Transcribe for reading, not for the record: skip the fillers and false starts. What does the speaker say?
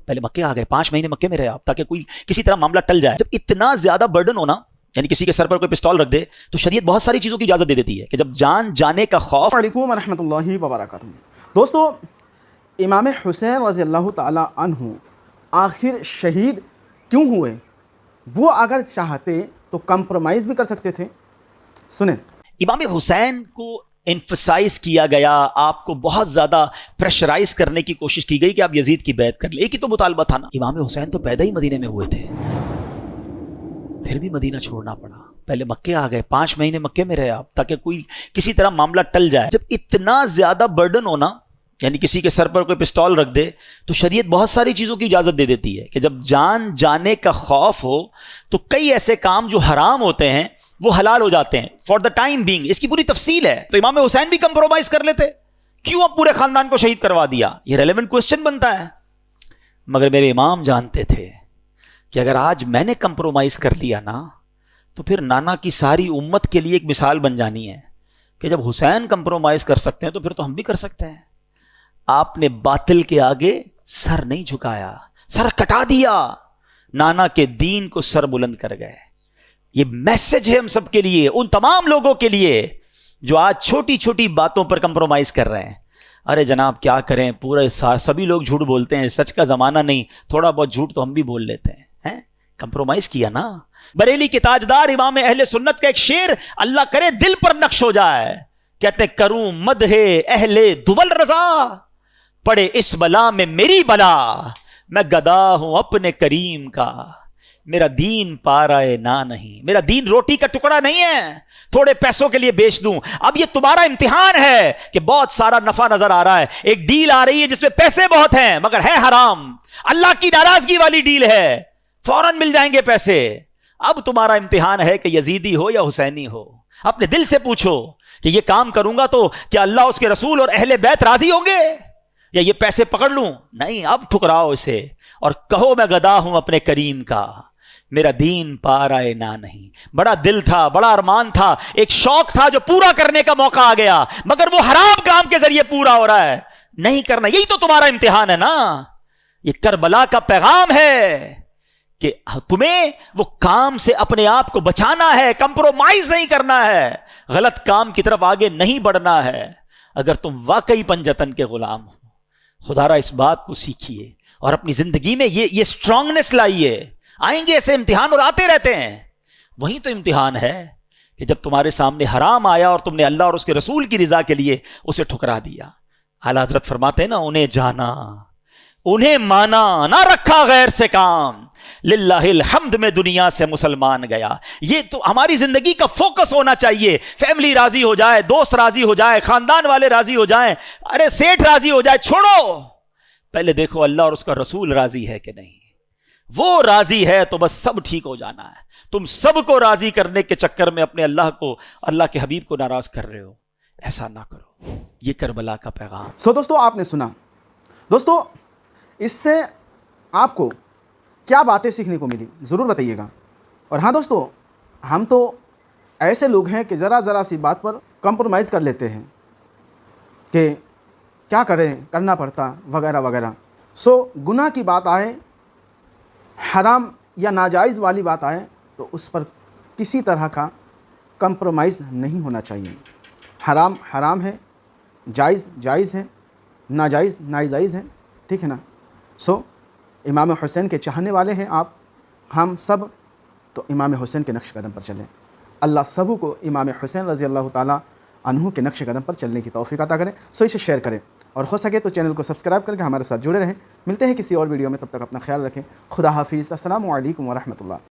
پہلے مکے آ گئے، 5 مہینے مکے میں رہے آپ تاکہ کوئی کسی طرح معاملہ ٹل جائے. جب اتنا زیادہ برڈن ہونا، یعنی کسی کے سر پر کوئی پستول رکھ دے، تو شریعت بہت ساری چیزوں کی اجازت دے دیتی ہے کہ جب جان جانے کا خوف. علیکم ورحمۃ اللہ وبرکاتہ. دوستو، امام حسین رضی اللہ تعالی عنہ آخر شہید کیوں ہوئے؟ وہ اگر چاہتے تو کمپرومائز بھی کر سکتے تھے. سنیں، امام حسین کو انفسائز کیا گیا، آپ کو بہت زیادہ پریشرائز کرنے کی کوشش کی گئی کہ آپ یزید کی بیعت کر لیں. ایک ہی تو مطالبہ تھا نا. امام حسین تو پیدا ہی مدینے میں ہوئے تھے، پھر بھی مدینہ چھوڑنا پڑا. پہلے مکے آ گئے، 5 مہینے مکے میں رہے آپ تاکہ کوئی کسی طرح معاملہ ٹل جائے. جب اتنا زیادہ برڈن ہونا، یعنی کسی کے سر پر کوئی پستول رکھ دے، تو شریعت بہت ساری چیزوں کی اجازت دے دیتی ہے کہ جب جان جانے کا خوف ہو تو کئی ایسے کام جو حرام ہوتے ہیں وہ حلال ہو جاتے ہیں فار دا ٹائم بینگ. اس کی پوری تفصیل ہے. تو امام حسین بھی کمپرومائز کر لیتے، کیوں اب پورے خاندان کو شہید کروا دیا؟ یہ ریلیونٹ کوسچن بنتا ہے. مگر میرے امام جانتے تھے کہ اگر آج میں نے کمپرومائز کر لیا نا، تو پھر نانا کی ساری امت کے لیے ایک مثال بن جانی ہے کہ جب حسین کمپرومائز کر سکتے ہیں تو پھر تو ہم بھی کر سکتے ہیں. آپ نے باطل کے آگے سر نہیں جھکایا، سر کٹا دیا، نانا کے دین کو سر بلند کر گئے. یہ میسج ہے ہم سب کے لیے، ان تمام لوگوں کے لیے جو آج چھوٹی چھوٹی باتوں پر کمپرومائز کر رہے ہیں. ارے جناب کیا کریں، پورے سبھی لوگ جھوٹ بولتے ہیں، سچ کا زمانہ نہیں، تھوڑا بہت جھوٹ تو ہم بھی بول لیتے ہیں. کمپرومائز کیا نا. بریلی کے تاجدار امام اہل سنت کا ایک شعر اللہ کرے دل پر نقش ہو جائے، کہتے کروں مدح اہل دول رضا، پڑے اس بلا میں میری بلا، میں گدا ہوں اپنے کریم کا، میرا دین پارائے نہ نہیں. میرا دین روٹی کا ٹکڑا نہیں ہے تھوڑے پیسوں کے لیے بیچ دوں. اب یہ تمہارا امتحان ہے کہ بہت سارا نفع نظر آ رہا ہے، ایک ڈیل آ رہی ہے جس میں پیسے بہت ہیں مگر ہے حرام، اللہ کی ناراضگی والی ڈیل ہے، فوراً مل جائیں گے پیسے. اب تمہارا امتحان ہے کہ یزیدی ہو یا حسینی ہو. اپنے دل سے پوچھو کہ یہ کام کروں گا تو کیا اللہ، اس کے رسول اور اہل بیت راضی ہوں گے، یا یہ پیسے پکڑ لوں؟ نہیں. اب ٹھکراؤ اسے اور کہو میں گدا ہوں اپنے کریم کا، میرا دین پارائے نہ نہیں. بڑا دل تھا، بڑا ارمان تھا، ایک شوق تھا جو پورا کرنے کا موقع آ گیا، مگر وہ حرام کام کے ذریعے پورا ہو رہا ہے. نہیں کرنا. یہی تو تمہارا امتحان ہے نا. یہ کربلا کا پیغام ہے کہ تمہیں وہ کام سے اپنے آپ کو بچانا ہے، کمپرومائز نہیں کرنا ہے، غلط کام کی طرف آگے نہیں بڑھنا ہے. اگر تم واقعی پنجتن کے غلام ہو، خدا را اس بات کو سیکھیے اور اپنی زندگی میں یہ اسٹرانگنس لائیے. آئیں گے ایسے امتحان اور آتے رہتے ہیں. وہی تو امتحان ہے کہ جب تمہارے سامنے حرام آیا اور تم نے اللہ اور اس کے رسول کی رضا کے لیے اسے ٹھکرا دیا. اعلیٰ حضرت فرماتے ہیں نا، انہیں جانا، انہیں مانا، نہ رکھا غیر سے کام، للہ الحمد میں دنیا سے مسلمان گیا. یہ تو ہماری زندگی کا فوکس ہونا چاہیے. فیملی راضی ہو جائے، دوست راضی ہو جائے، خاندان والے راضی ہو جائیں، ارے سیٹھ راضی ہو جائے، چھوڑو. پہلے دیکھو اللہ اور اس کا رسول راضی ہے کہ نہیں. وہ راضی ہے تو بس سب ٹھیک ہو جانا ہے. تم سب کو راضی کرنے کے چکر میں اپنے اللہ کو، اللہ کے حبیب کو ناراض کر رہے ہو. ایسا نہ کرو. یہ کربلا کا پیغام. دوستو آپ نے سنا. دوستو اس سے آپ کو کیا باتیں سیکھنے کو ملی ضرور بتائیے گا. اور ہاں دوستو، ہم تو ایسے لوگ ہیں کہ ذرا سی بات پر کمپرومائز کر لیتے ہیں کہ کیا کریں، کرنا پڑتا وغیرہ وغیرہ. گناہ کی بات آئے، حرام یا ناجائز والی بات آئے تو اس پر کسی طرح کا کمپرومائز نہیں ہونا چاہیے. حرام حرام ہے، جائز جائز ہے، ناجائز ناجائز ہے. ٹھیک ہے نا. امام حسین کے چاہنے والے ہیں آپ، ہم سب، تو امام حسین کے نقش قدم پر چلیں. اللہ سبوں کو امام حسین رضی اللہ تعالیٰ عنہ کے نقش قدم پر چلنے کی توفیق عطا کریں. اسے شیئر کریں اور ہو سکے تو چینل کو سبسکرائب کر کے ہمارے ساتھ جڑے رہیں. ملتے ہیں کسی اور ویڈیو میں، تب تک اپنا خیال رکھیں. خدا حافظ. السلام علیکم ورحمۃ اللہ.